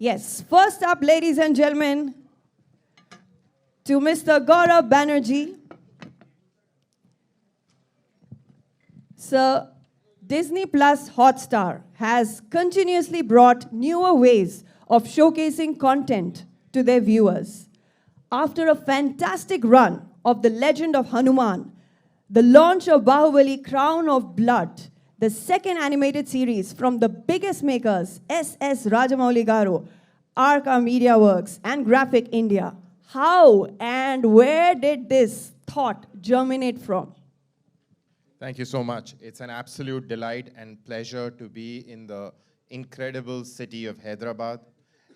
Yes, first up, ladies and gentlemen, to Mr. Gaurav Banerjee. Sir, Disney+Hotstar has continuously brought newer ways of showcasing content to their viewers. After a fantastic run of The Legend of Hanuman, the launch of Bahubali Crown of Blood, the second animated series from the biggest makers, S.S. Rajamouli Garu, Arca Media Works, and Graphic India. How and where did this thought germinate from? Thank you so much. It's an absolute delight and pleasure to be in the incredible city of Hyderabad.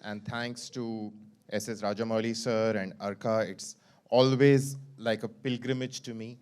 And thanks to S.S. Rajamouli sir and Arka, it's always like a pilgrimage to me.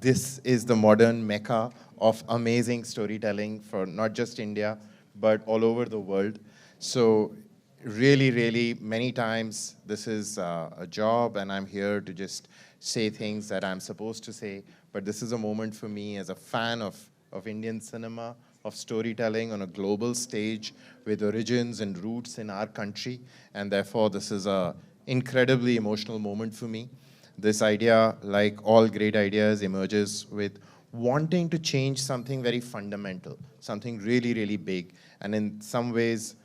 This is the modern mecca of amazing storytelling for not just India, but all over the world. So really, really, many times this is a job and I'm here to just say things that I'm supposed to say. But this is a moment for me as a fan of Indian cinema, of storytelling on a global stage with origins and roots in our country. And therefore, this is an incredibly emotional moment for me. This idea, like all great ideas, emerges with wanting to change something very fundamental, something really, really big. And in some ways,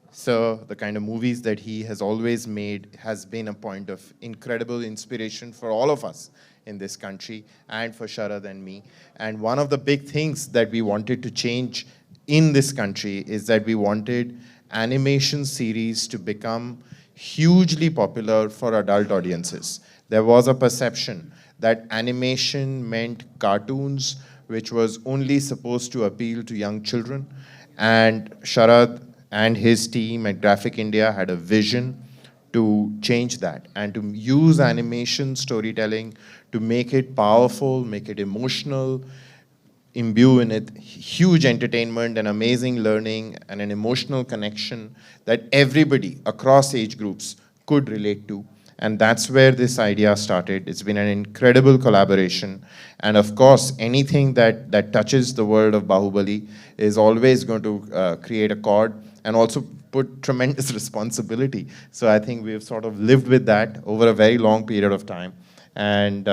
so the kind of movies that he has always made has been a point of incredible inspiration for all of us in this country and for Sharad and me. And one of the big things that we wanted to change in this country is that we wanted animation series to become hugely popular for adult audiences. There was a perception that animation meant cartoons, which was only supposed to appeal to young children. And Sharad and his team at Graphic India had a vision to change that and to use animation storytelling to make it powerful, make it emotional, imbue in it huge entertainment and amazing learning and an emotional connection that everybody across age groups could relate to. And that's where this idea started. It's been an incredible collaboration. And of course, anything that touches the world of Bahubali is always going to create a chord and also put tremendous responsibility. So I think we've sort of lived with that over a very long period of time, and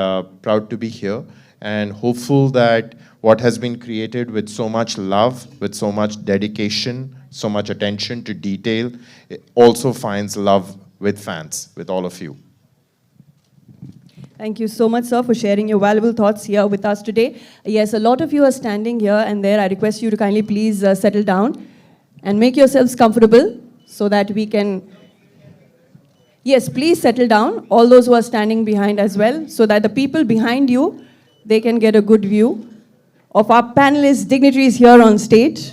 proud to be here and hopeful that what has been created with so much love, with so much dedication, so much attention to detail, it also finds love with fans, with all of you. Thank you so much, sir, for sharing your valuable thoughts here with us today. Yes, a lot of you are standing here and there. I request you to kindly please settle down and make yourselves comfortable so that we can... Yes, please settle down, all those who are standing behind as well, so that the people behind you, they can get a good view of our panelists, dignitaries here on stage.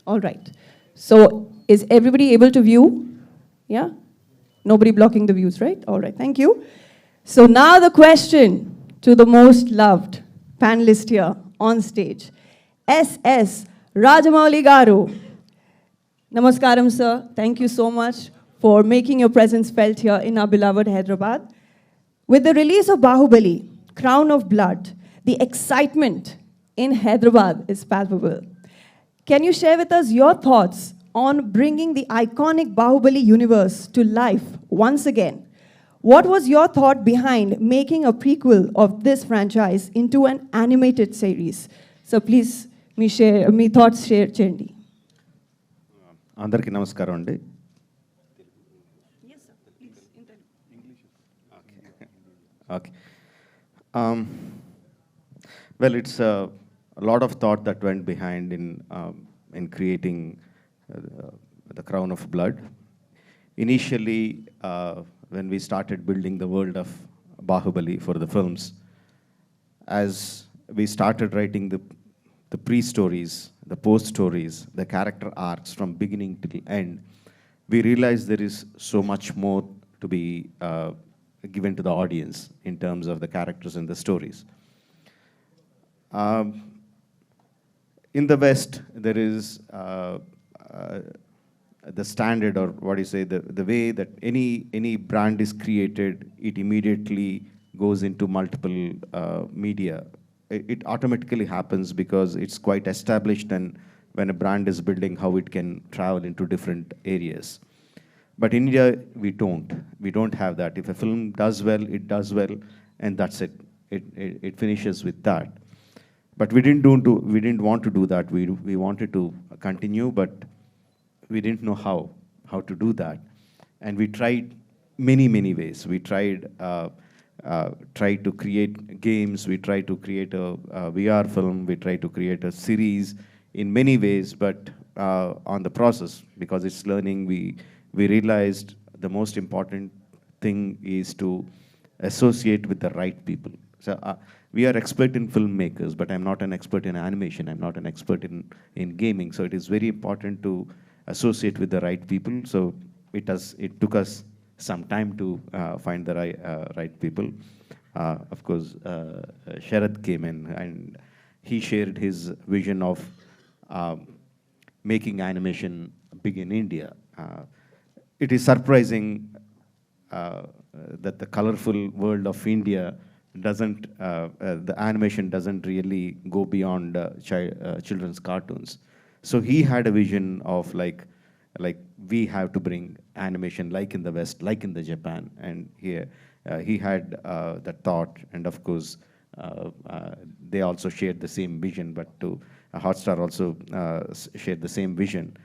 All right. So is everybody able to view? Yeah? Nobody blocking the views, right? All right, thank you. So now the question to the most loved panelist here on stage, S.S. Rajamouli Garu. Namaskaram, sir. Thank you so much for making your presence felt here in our beloved Hyderabad. With the release of Bahubali, Crown of Blood, the excitement in Hyderabad is palpable. Can you share with us your thoughts on bringing the iconic Bahubali universe to life once again? What was your thought behind making a prequel of this franchise into an animated series? So please, me thoughts share cheyandi. Andarki namaskaram andi. Yes, sir. Please, in English. Okay. Well, it's a lot of thought that went behind in creating the Crown of Blood. Initially, when we started building the world of Bahubali for the films, as we started writing the pre-stories, the post-stories, the character arcs from beginning till end, we realized there is so much more to be given to the audience in terms of the characters and the stories. In the West, there is the standard, or what do you say, the way that any brand is created, it immediately goes into multiple media it automatically happens because it's quite established, and when a brand is building, how it can travel into different areas. But in India, we don't. We don't have that. If a film does well, it does well, and that's it. It finishes with that. But we didn't want to do that. We wanted to continue, but we didn't know how to do that. And we tried many ways. We tried to create games. We tried to create a VR film. We tried to create a series in many ways, but on the process, because it's learning, we realized the most important thing is to associate with the right people. So we are expert in filmmakers, but I'm not an expert in animation. I'm not an expert in gaming. So it is very important to associate with the right people. So it took us some time to find the right people. Of course, Sharad came in, and he shared his vision of making animation big in India. It is surprising that the colorful world of India doesn't, the animation doesn't really go beyond children's cartoons. So he had a vision of like we have to bring animation like in the West, like in the Japan, and here he had that thought, and of course they also shared the same vision, but Hotstar also shared the same vision.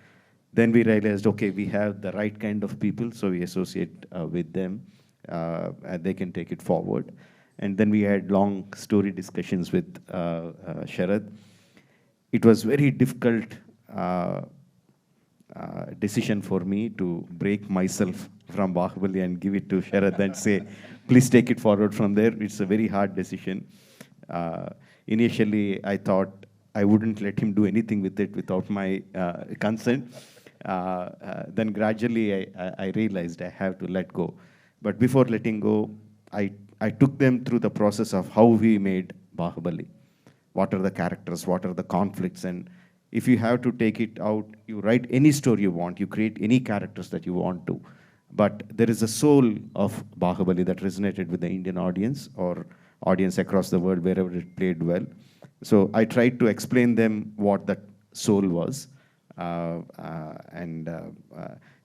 Then we realized, okay, we have the right kind of people, so we associate with them, and they can take it forward. And then we had long story discussions with Sharad. It was very difficult decision for me to break myself from Bahubali and give it to Sharad and say, please take it forward from there. It's a very hard decision. Initially, I thought I wouldn't let him do anything with it without my consent. Then gradually, I realized I have to let go. But before letting go, I took them through the process of how we made Bahubali. What are the characters? What are the conflicts? And if you have to take it out, you write any story you want. You create any characters that you want to. But there is a soul of Bahubali that resonated with the Indian audience or audience across the world, wherever it played well. So I tried to explain them what that soul was.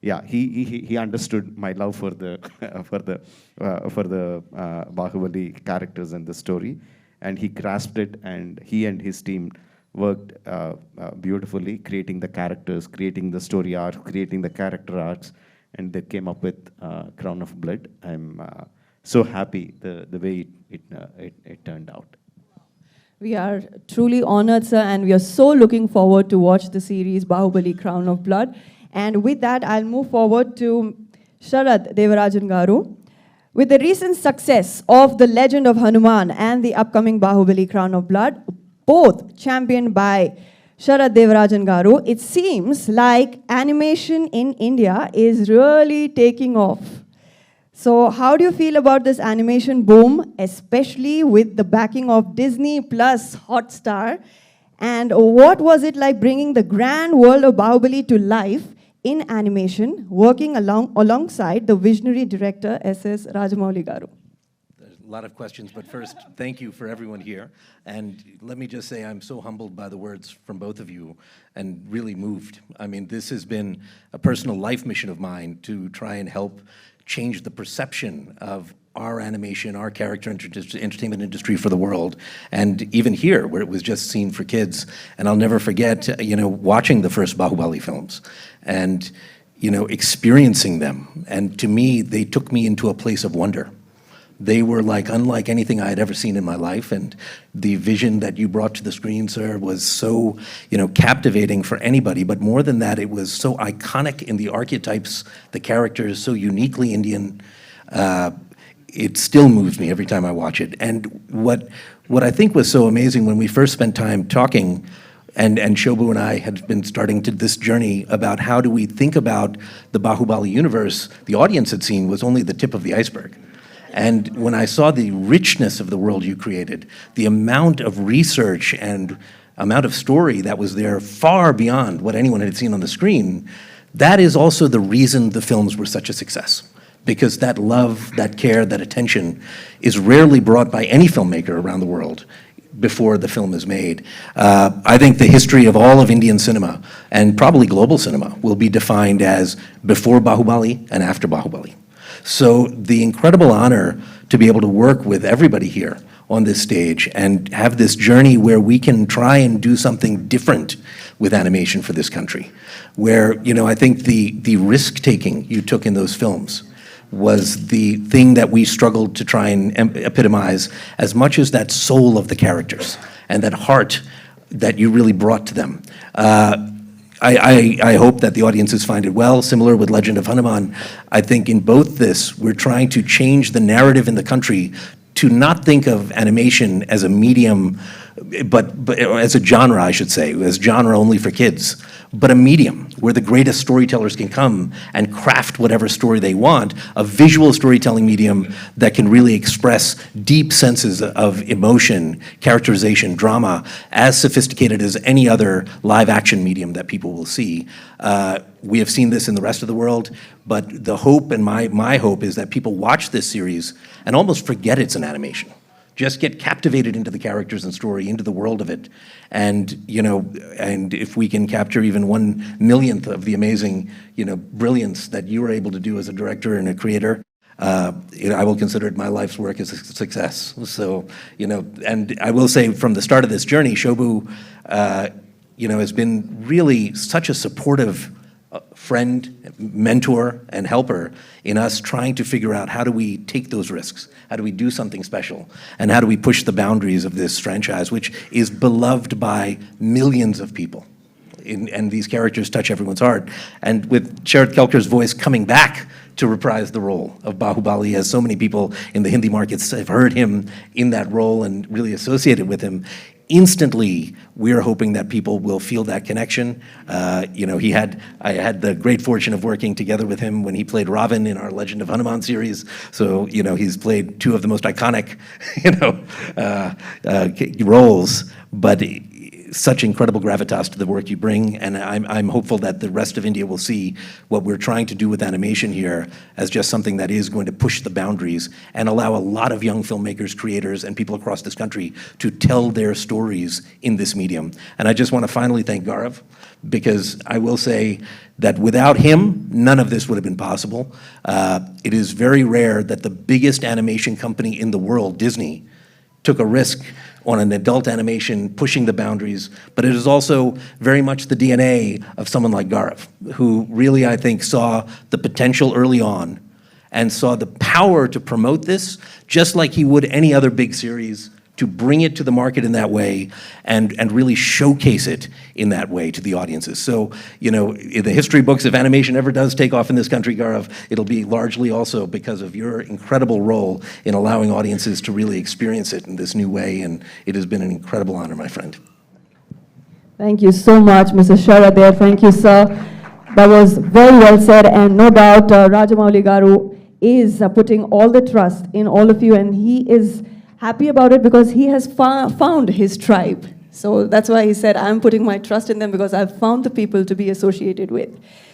Yeah, he understood my love for the Bahubali characters and the story, and he grasped it. And he and his team worked beautifully, creating the characters, creating the story arcs, creating the character arcs, and they came up with Crown of Blood. I'm so happy the way it turned out. We are truly honored, sir, and we are so looking forward to watch the series Bahubali Crown of Blood. And with that, I'll move forward to Sharad Devarajan Garu. With the recent success of The Legend of Hanuman and the upcoming Bahubali Crown of Blood, both championed by Sharad Devarajan Garu, it seems like animation in India is really taking off. So how do you feel about this animation boom, especially with the backing of Disney+Hotstar? And what was it like bringing the grand world of Bahubali to life in animation, working alongside the visionary director, S.S. Rajamouli Garu? There's a lot of questions, but first, thank you for everyone here. And let me just say I'm so humbled by the words from both of you and really moved. I mean, this has been a personal life mission of mine to try and help change the perception of our animation, our character entertainment industry for the world. And even here, where it was just seen for kids. And I'll never forget, watching the first Bahubali films and, experiencing them. And to me, they took me into a place of wonder. They were unlike anything I had ever seen in my life, and the vision that you brought to the screen, sir, was so, captivating for anybody. But more than that, it was so iconic in the archetypes, the characters, so uniquely Indian. It still moves me every time I watch it. And what I think was so amazing when we first spent time talking, and Shobhu and I had been starting this journey about how do we think about the Bahubali universe, the audience had seen was only the tip of the iceberg. And when I saw the richness of the world you created, the amount of research and amount of story that was there far beyond what anyone had seen on the screen, that is also the reason the films were such a success. Because that love, that care, that attention is rarely brought by any filmmaker around the world. before the film is made. I think the history of all of Indian cinema, and probably global cinema, will be defined as before Bahubali and after Bahubali. So the incredible honor to be able to work with everybody here on this stage and have this journey where we can try and do something different with animation for this country, where, you know, I think the risk-taking you took in those films was the thing that we struggled to try and epitomize, as much as that soul of the characters and that heart that you really brought to them. I hope that the audiences find it well. Similar with Legend of Hanuman, I think in both this, we're trying to change the narrative in the country to not think of animation as a medium, but as a genre, I should say, as genre only for kids, but a medium where the greatest storytellers can come and craft whatever story they want, a visual storytelling medium that can really express deep senses of emotion, characterization, drama, as sophisticated as any other live action medium that people will see. We have seen this in the rest of the world, but the hope, and my hope, is that people watch this series and almost forget it's an animation. Just get captivated into the characters and story, into the world of it. And, you know, and if we can capture even 1/1,000,000th of the amazing, you know, brilliance that you were able to do as a director and a creator, you know, I will consider it my life's work as a success. So, you know, and I will say from the start of this journey, Shobu, you know, has been really such a supportive friend, mentor, and helper in us trying to figure out how do we take those risks, how do we do something special, and how do we push the boundaries of this franchise, which is beloved by millions of people. And these characters touch everyone's heart. And with Sharat Kelkar's voice coming back to reprise the role of Bahubali, as so many people in the Hindi markets have heard him in that role and really associated with him, instantly, we're hoping that people will feel that connection. You know, I had the great fortune of working together with him when he played Ravan in our Legend of Hanuman series. So, you know, he's played two of the most iconic, you know, roles, but such incredible gravitas to the work you bring, and I'm hopeful that the rest of India will see what we're trying to do with animation here as just something that is going to push the boundaries and allow a lot of young filmmakers, creators, and people across this country to tell their stories in this medium. And I just want to finally thank Gaurav, because I will say that without him, none of this would have been possible. It is very rare that the biggest animation company in the world, Disney, took a risk on an adult animation, pushing the boundaries, but it is also very much the DNA of someone like Gaurav, who really, I think, saw the potential early on and saw the power to promote this, just like he would any other big series, to bring it to the market in that way and really showcase it in that way to the audiences. So, you know, in the history books, if animation ever does take off in this country, Gaurav, it'll be largely also because of your incredible role in allowing audiences to really experience it in this new way, and it has been an incredible honor, my friend. Thank you so much, Mr. Shara there. Thank you, sir. That was very well said, and no doubt Rajamouli Garu is putting all the trust in all of you, and he is happy about it because he has found his tribe. So that's why he said, I'm putting my trust in them because I've found the people to be associated with.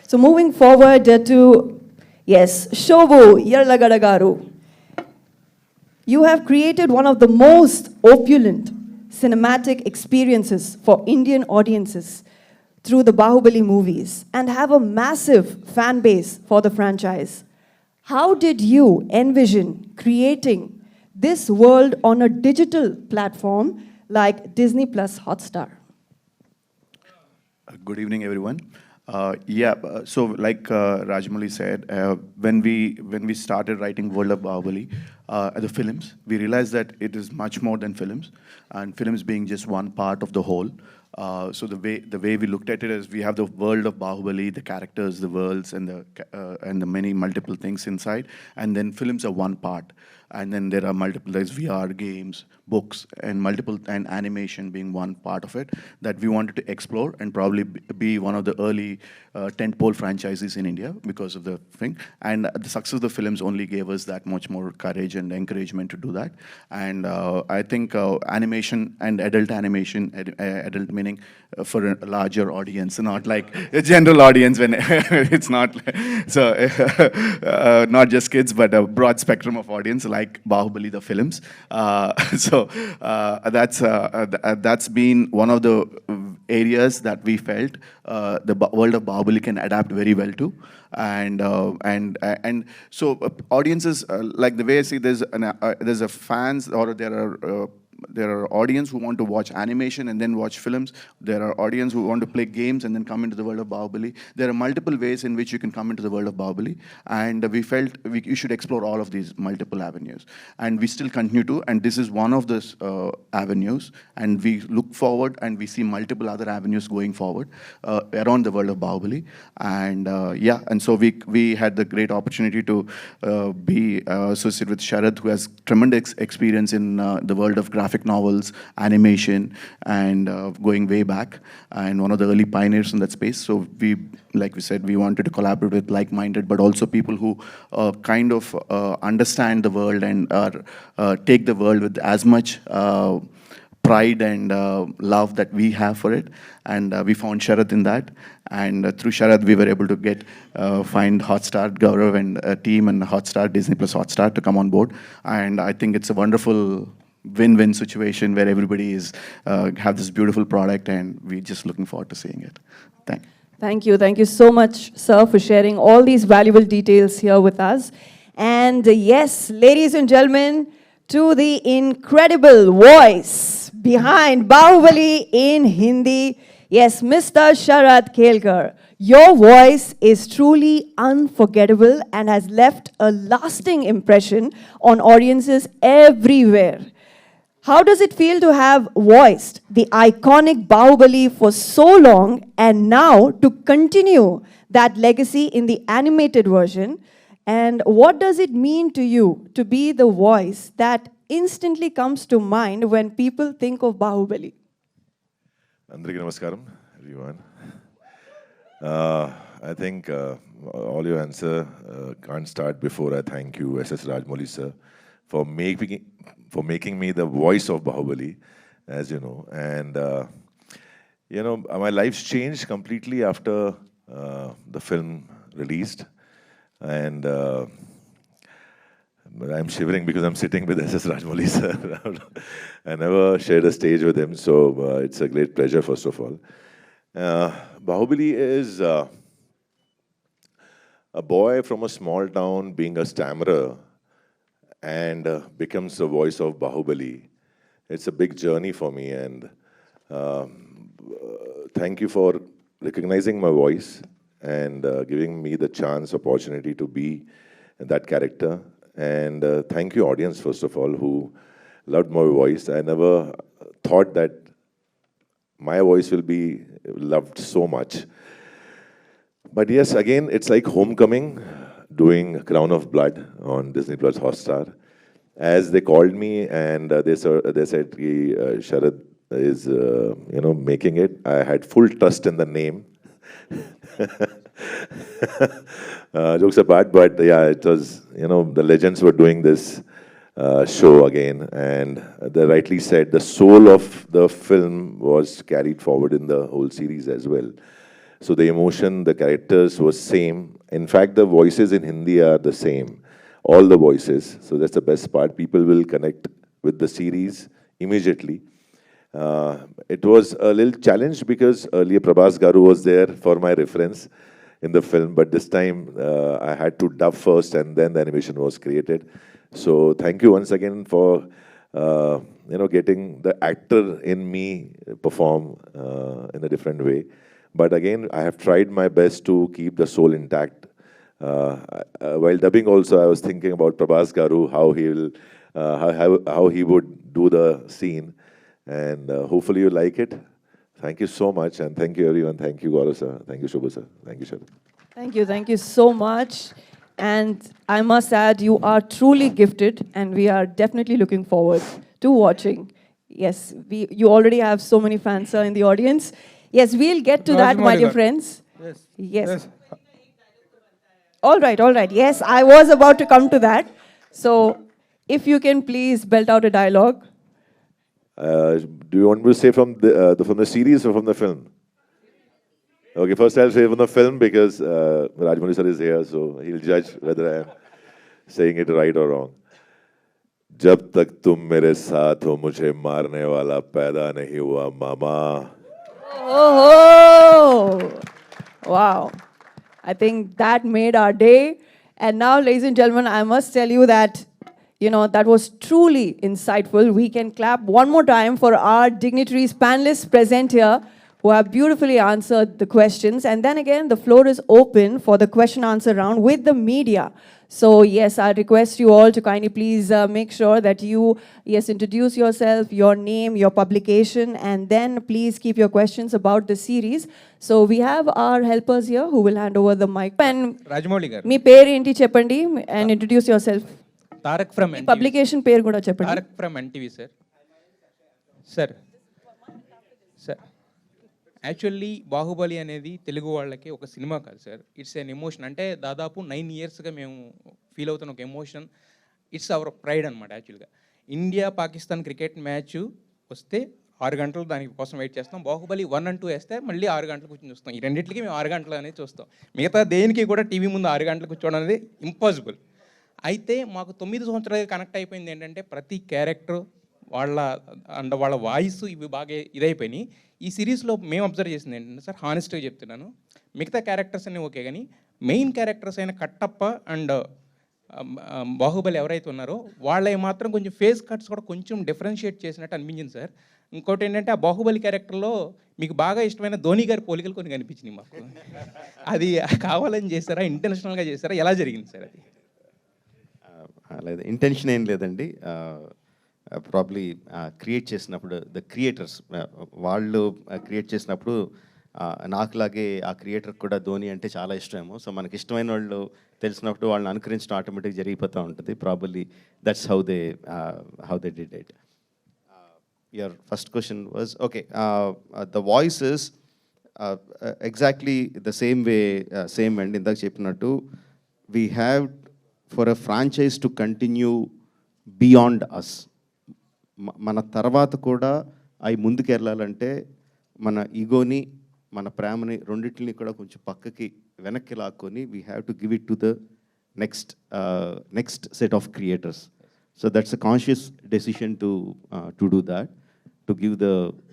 So moving forward to, yes, Shobu Yarlagada Garu. You have created one of the most opulent cinematic experiences for Indian audiences through the Bahubali movies and have a massive fan base for the franchise. How did you envision creating this world on a digital platform like Disney+Hotstar? Good evening, everyone. So like Rajamouli said, when we started writing World of Bahubali, the films, we realized that it is much more than films, and films being just one part of the whole. So the way we looked at it is we have the world of Bahubali, the characters, the worlds, and the many multiple things inside, and then films are one part. And then there are multiple, there's VR games, books, and animation being one part of it that we wanted to explore and probably be one of the early tentpole franchises in India because of the thing. And the success of the films only gave us that much more courage and encouragement to do that. And I think animation and adult animation, adult meaning for a larger audience, not like a general audience when it's not, so not just kids, but a broad spectrum of audience, like Bahubali, the films. That's been one of the areas that we felt the world of Bahubali can adapt very well to. And so audiences, like the way I see, there's a fans, or there are audience who want to watch animation and then watch films. There are audience who want to play games and then come into the world of Bahubali. There are multiple ways in which you can come into the world of Bahubali, and we felt you should explore all of these multiple avenues. And we still continue to, and this is one of those avenues, and we look forward and we see multiple other avenues going forward around the world of Bahubali. And and so we had the great opportunity to be associated with Sharad, who has tremendous experience in the world of graphic novels, animation, and going way back, and one of the early pioneers in that space. So we, like we said, we wanted to collaborate with like-minded, but also people who kind of understand the world and take the world with as much pride and love that we have for it. And we found Sharad in that. And through Sharad, we were able to find Hotstar, Gaurav, and a team, and Hotstar, Disney+Hotstar, to come on board. And I think it's a wonderful win-win situation where everybody have this beautiful product, and we're just looking forward to seeing it. Thank you. Thank you. Thank you so much, sir, for sharing all these valuable details here with us. And yes, ladies and gentlemen, to the incredible voice behind Bahubali in Hindi, yes, Mr. Sharad Kelkar. Your voice is truly unforgettable and has left a lasting impression on audiences everywhere. How does it feel to have voiced the iconic Bahubali for so long and now to continue that legacy in the animated version? And what does it mean to you to be the voice that instantly comes to mind when people think of Bahubali? Andariki namaskaram, everyone. I think all your answer can't start before I thank you, S.S. Rajmouli sir, for making me the voice of Bahubali, as you know. And my life's changed completely after the film released. And I'm shivering because I'm sitting with S.S. Rajmouli sir. I never shared a stage with him, so it's a great pleasure, first of all. Bahubali is a boy from a small town being a stammerer and becomes the voice of Bahubali. It's a big journey for me, and thank you for recognizing my voice and giving me the opportunity to be that character. And thank you, audience, first of all, who loved my voice. I never thought that my voice will be loved so much. But yes, again, it's like homecoming, doing Crown of Blood on Disney+Hotstar. As they called me and they said, Sharad is, making it. I had full trust in the name. Jokes apart, but yeah, it was, the legends were doing this show again, and they rightly said the soul of the film was carried forward in the whole series as well. So the emotion, the characters was same. In fact, the voices in Hindi are the same, all the voices. So that's the best part. People will connect with the series immediately. It was a little challenge because earlier Prabhas Garu was there for my reference in the film, but this time I had to dub first and then the animation was created. So thank you once again for getting the actor in me perform in a different way. But again, I have tried my best to keep the soul intact. While dubbing also, I was thinking about Prabhas Garu, how he would do the scene. And hopefully you like it. Thank you so much, and thank you everyone. Thank you, Gaurav sir. Thank you, Shubha sir. Thank you, Sharad. Thank you so much. And I must add, you are truly gifted, and we are definitely looking forward to watching. Yes, you already have so many fans, sir, in the audience. Yes, we'll get to that, my dear friends. Yes. All right. Yes, I was about to come to that. So, if you can please belt out a dialogue. Do you want me to say from the series or from the film? Okay, first I'll say from the film because Rajmouli sir is here, so he'll judge whether I am saying it right or wrong. जब तक तुम मेरे साथ हो मुझे मारने वाला पैदा नहीं हुआ मामा. Oh, wow. I think that made our day. And now, ladies and gentlemen, I must tell you that, that was truly insightful. We can clap one more time for our dignitaries, panelists present here, who have beautifully answered the questions. And then again, the floor is open for the question answer round with the media. So yes, I request you all to kindly please make sure that you, yes, introduce yourself, your name, your publication, and then please keep your questions about the series. So we have our helpers here who will hand over the mic. And Rajamouli గారు మీ పేరు ఏంటి చెప్పండి and introduce yourself. Tarak from me publication పేరు కూడా చెప్పండి. Tarak from NTV sir actually Baahubali అనేది తెలుగు వాళ్ళకి ఒక సినిమా కాదు సార్. It's an emotion. అంటే దాదాపు 9 yearsగా మేము ఫీల్ అవుతున్న ఒక ఎమోషన్. ఇట్స్ అవర్ ప్రైడ్ అనమాట. యాక్చువల్గా ఇండియా పాకిస్తాన్ క్రికెట్ మ్యాచ్ వస్తే 6 గంటలు దాని కోసం వెయిట్ చేస్తాం. బాహుబలి 1 and 2 వేస్తే మళ్ళీ 6 గంటలు కూర్చొని చూస్తాం. ఈ రెండింటికి మేము 6 గంటలు అనేది చూస్తాం. మిగతా దేనికి కూడా టీవీ ముందు 6 గంటలు కూర్చోవడం అనేది ఇంపాసిబుల్. అయితే మాకు 9 సంవత్సరాలుగా కనెక్ట్ అయిపోయింది ఏంటంటే ప్రతి క్యారెక్టర్ వాళ్ళ వాయిస్ ఇవి బాగా ఇదైపోయినాయి. ఈ సిరీస్లో మేము అబ్జర్వ్ చేసింది ఏంటంటే సార్, హానెస్ట్గా చెప్తున్నాను, మిగతా క్యారెక్టర్స్ అన్నీ ఓకే, కానీ మెయిన్ క్యారెక్టర్స్ అయిన కట్టప్ప అండ్ బాహుబలి ఎవరైతే ఉన్నారో వాళ్ళవి మాత్రం కొంచెం ఫేస్ కట్స్ కూడా కొంచెం డిఫరెన్షియేట్ చేసినట్టు అనిపించింది సార్. ఇంకోటి ఏంటంటే ఆ బాహుబలి క్యారెక్టర్లో మీకు బాగా ఇష్టమైన ధోని గారి పోలికలు కొన్ని కనిపించినాయి మాకు. అది కావాలని చేశారా, ఇంటెన్షనల్గా చేశారా, ఎలా జరిగింది సార్ అది? లేదు, ఇంటెన్షన్ ఏం లేదండి. ప్రాబ్లీ క్రియేట్ చేసినప్పుడు ద క్రియేటర్స్ వాళ్ళు క్రియేట్ చేసినప్పుడు నాకులాగే ఆ క్రియేటర్కి కూడా ధోని అంటే చాలా ఇష్టమేమో. సో మనకి ఇష్టమైన వాళ్ళు తెలిసినప్పుడు వాళ్ళని అనుకరించడం ఆటోమేటిక్గా జరిగిపోతూ ఉంటుంది. Probably that's how they did it. Your first question was okay. The voice is exactly the same and ఇందాక చెప్పినట్టు we have for a franchise to continue beyond us. మన తర్వాత కూడా అవి ముందుకు వెళ్ళాలంటే మన ఈగోని, మన ప్రేమని రెండింటిని కూడా కొంచెం పక్కకి వెనక్కి లాక్కొని we have to give it to the next set of creators. So that's a conscious decision to do that, to give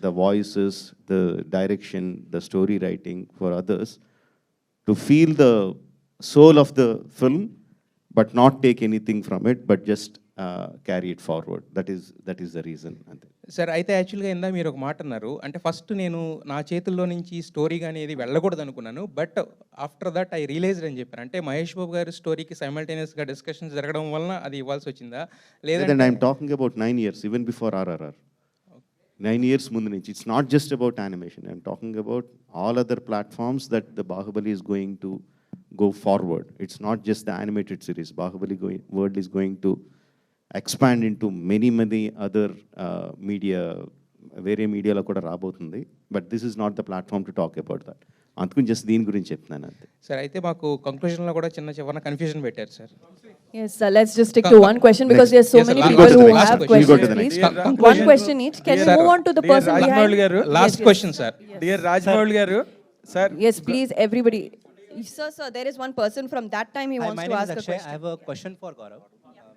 the voices, the direction, the story writing for others, to feel the soul of the film but not take anything from it but just carry it forward. That is the reason. Sir అయితే యాక్చువల్గా ఇందా మీరు ఒక మాట అన్నారు, అంటే first నేను నా చేతుల్లో నుంచి స్టోరీ కానీ ఏది వెళ్ళకూడదు అనుకున్నాను, but after that I realised అని చెప్పారు. అంటే మహేష్ బాబు గారి స్టోరీకి సైమల్టేనియస్గా డిస్కషన్స్ జరగడం వలన అది ఇవ్వాల్సి వచ్చిందా లేదంటే I'm talking about 9 years even before RRR. 9 years ముందు నుంచి. It's not just about animation. I'm talking about all other platforms that the Bahubali is going to go forward. It's not just the animated series. Bahubali world is going to expand into many other media, వేరే మీడియాలో కూడా రాబోతుంది. But this is not the platform to talk about that. అందుకని just దీని గురించి చెప్తున్నాను అంతే. Sir అయితే మాకు కంక్లూజన్లో కూడా చిన్న కన్ఫ్యూజన్ పెట్టారు sir. Yes, sir. Let's just stick to one question because there's so many people who have questions. Please, one question each. Can we move on to the person behind? Last question, sir. Dear Rajmouli garu, sir. Yes, please, everybody. Sir, there is one person from that time he wants to ask a question. I have a question for Gaurav.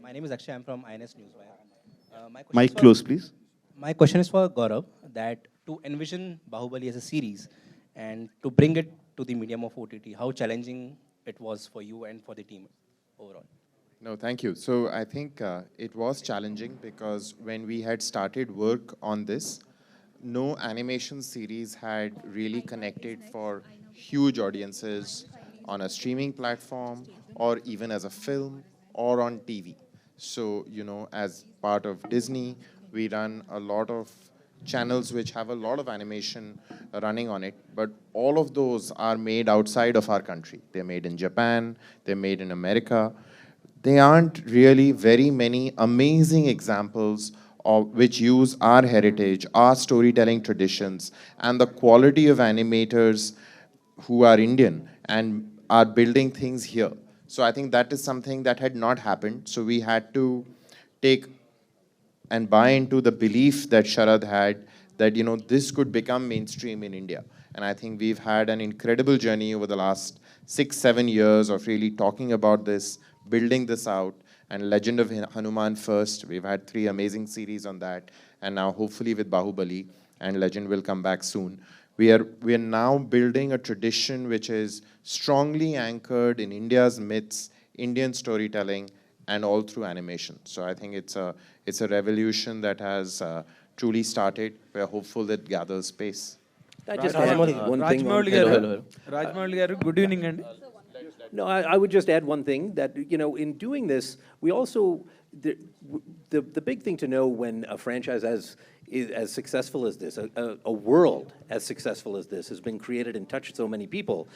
My name is Akshay. I'm from INS Newswire. Mic close, please. My question is for Gaurav, that to envision Bahubali as a series and to bring it to the medium of OTT, how challenging it was for you and for the team overall? No, thank you. So I think it was challenging because when we had started work on this, no animation series had really connected for huge audiences on a streaming platform or even as a film or on TV. So, as part of Disney, we run a lot of channels which have a lot of animation running on it, but all of those are made outside of our country. They're made in Japan, they're made in America. They aren't really very many amazing examples of which use our heritage, our storytelling traditions, and the quality of animators who are Indian and are building things here. So I think that is something that had not happened. So we had to take and buy into the belief that Sharad had that, this could become mainstream in India. And I think we've had an incredible journey over the last 6-7 years of really talking about this, building this out, and Legend of Hanuman first. We've had 3 amazing series on that, and now hopefully with Bahubali, and Legend will come back soon. We are now building a tradition which is strongly anchored in India's myths, Indian storytelling, and all through animation. So I think it's a revolution that has truly started. We're hopeful that gathers pace. I just add one thing. Rajmouli garu. Rajmouli garu, good evening and No, I would just add one thing, that, you know, in doing this, we also, the big thing to know when a franchise is as successful as this, a world as successful as this has been created and touched so many people,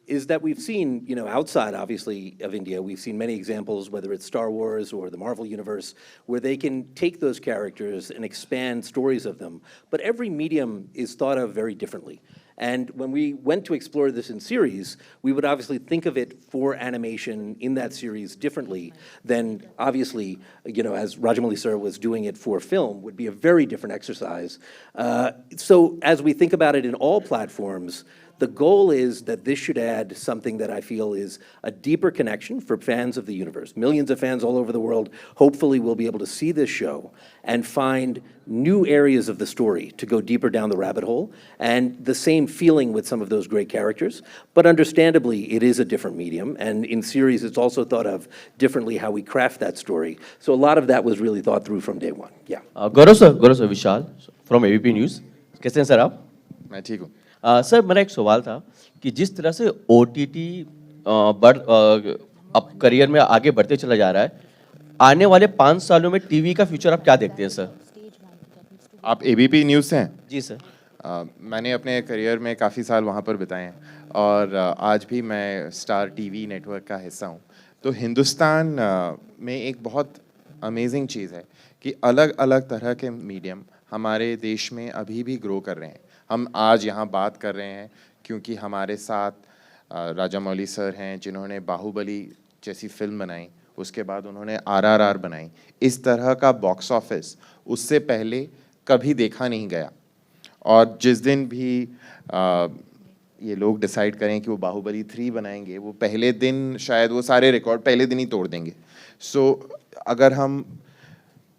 is that we've seen, you know, outside, obviously, of India, we've seen many examples, whether it's Star Wars or the Marvel Universe, where they can take those characters and expand stories of them. But every medium is thought of very differently. And when we went to explore this in series, we would obviously think of it for animation in that series differently than, obviously, you know, as Rajamouli sir was doing it for film, would be a very different exercise. So as we think about it in all platforms, the goal is that this should add something that I feel is a deeper connection for fans of the universe. Millions of fans all over the world hopefully will be able to see this show and find new areas of the story to go deeper down the rabbit hole, and the same feeling with some of those great characters. But understandably, it is a different medium, and in series it's also thought of differently how we craft that story. So a lot of that was really thought through from day one. Yeah. Gaurav sir, Vishal from ABP News. कैसे हैं sir आप? मैं ठीक हूँ. Sir मेरा एक सवाल था कि जिस तरह से OTT अब करियर में आगे बढ़ते चला जा रहा है, आने वाले 5 सालों में टीवी का फ्यूचर आप क्या देखते हैं सर? आप ABP न्यूज़ से हैं? जी सर. मैंने अपने करियर में काफ़ी साल वहाँ पर बिताए हैं, और आज भी मैं स्टार टीवी नेटवर्क का हिस्सा हूँ. तो हिंदुस्तान में एक बहुत अमेजिंग चीज़ है कि अलग अलग तरह के मीडियम हमारे देश में अभी भी ग्रो कर रहे हैं. हम आज यहाँ बात कर रहे हैं क्योंकि हमारे साथ राजामौली सर हैं, जिन्होंने बाहुबली जैसी फिल्म बनाई, उसके बाद उन्होंने RRR बनाई. इस तरह का बॉक्स ऑफिस उससे पहले कभी देखा नहीं गया. और जिस दिन भी ये लोग डिसाइड करें कि वो बाहुबली 3 बनाएंगे, वो पहले दिन शायद वो सारे रिकॉर्ड पहले दिन ही तोड़ देंगे. सो अगर हम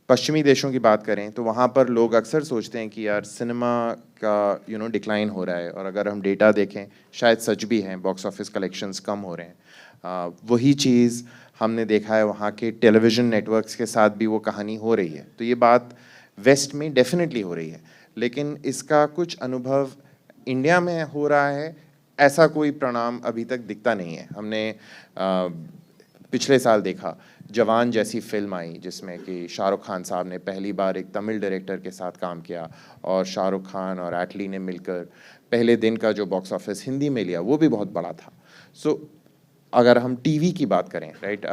पश्चिमी देशों की बात करें तो वहाँ पर लोग अक्सर सोचते हैं कि यार सिनेमा का डिक्लाइन हो रहा है, और अगर हम डेटा देखें शायद सच भी हैं, बॉक्स ऑफिस कलेक्शंस कम हो रहे हैं. वही चीज़ हमने देखा है वहाँ के टेलीविज़न नेटवर्क्स के साथ भी, वो कहानी हो रही है. तो ये बात वेस्ट में डेफिनेटली हो रही है, लेकिन इसका कुछ अनुभव इंडिया में हो रहा है ऐसा कोई परिणाम अभी तक दिखता नहीं है. हमने पिछले साल देखा, जवान जैसी फिल्म आई जिसमें कि शाहरुख खान साहब ने पहली बार एक तमिल डायरेक्टर के साथ काम किया, और शाहरुख खान और एटली ने मिलकर पहले दिन का जो बॉक्स ऑफिस हिंदी में लिया वो भी बहुत बड़ा था. सो अगर हम टीवी की बात करें, राइट,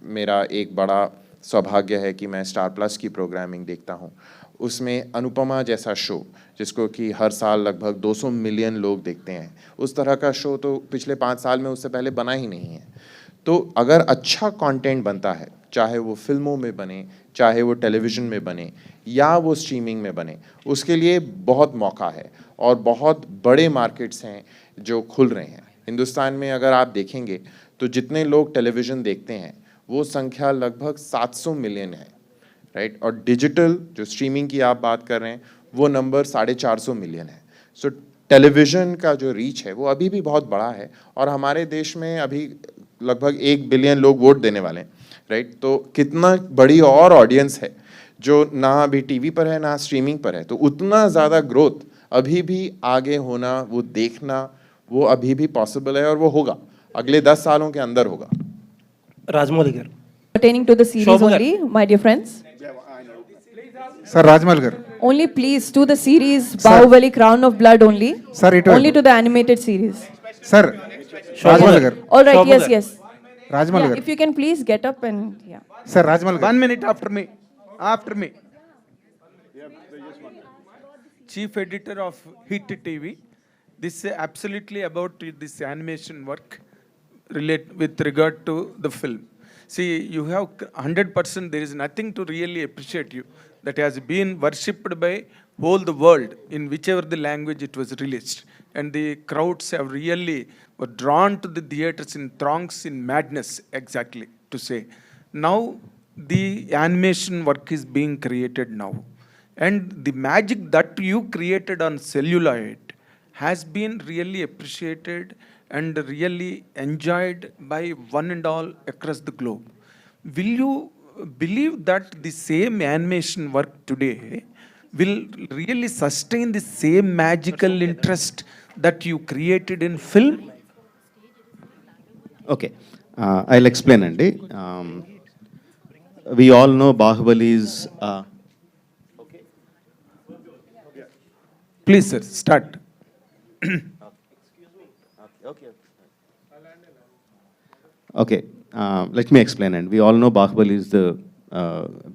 मेरा एक बड़ा सौभाग्य है कि मैं स्टार प्लस की प्रोग्रामिंग देखता हूँ. उसमें अनुपमा जैसा शो, जिसको कि हर साल लगभग 200 मिलियन लोग देखते हैं, उस तरह का शो तो पिछले 5 साल में उससे पहले बना ही नहीं है. तो अगर अच्छा कंटेंट बनता है, चाहे वो फिल्मों में बने, चाहे वो टेलीविज़न में बने, या वो स्ट्रीमिंग में बने, उसके लिए बहुत मौका है और बहुत बड़े मार्केट्स हैं जो खुल रहे हैं. हिंदुस्तान में अगर आप देखेंगे तो जितने लोग टेलीविज़न देखते हैं वो संख्या लगभग 700 मिलियन है, राइट, और डिजिटल जो स्ट्रीमिंग की आप बात कर रहे हैं वो नंबर 450 मिलियन है. सो टेलीविज़न का जो रीच है वो अभी भी बहुत बड़ा है, और हमारे देश में अभी लगभग 1 बिलियन लोग वोट देने वाले हैं, राइट. तो कितना बड़ी और ऑडियंस है जो ना अभी टीवी पर है ना स्ट्रीमिंग पर है. तो उतना ज़्यादा ग्रोथ अभी भी आगे होना, वो देखना, वो अभी भी पॉसिबल है, और वो होगा अगले 10 सालों के अंदर होगा. Rajamouli गाరు. Pertaining to the series only, my dear friends. Sir Rajmouli garu. Only please to the series Bahubali Crown of Blood only. Sir, it only to the animated series. Sir Rajmouli garu. All right, yes. Rajmouli Yeah, garu. if you can please get up and yeah. Sir Rajmouli garu. 1 minute after me. Chief editor of Hit TV. This is absolutely about this animation work with regard to the film. See, you have 100%, there is nothing to really appreciate you that has been worshipped by whole the world in whichever the language it was released. And the crowds have really were drawn to the theaters in throngs, in madness, exactly to say. Now, the animation work is being created now. And the magic that you created on celluloid has been really appreciated and really enjoyed by one and all across the globe. Will you believe that the same animation work today will really sustain the same magical interest that you created in film? Okay, I'll explain, Andy. We all know Bahubali is. Please, sir, start. Okay, let me explain. And we all know Bahubali is the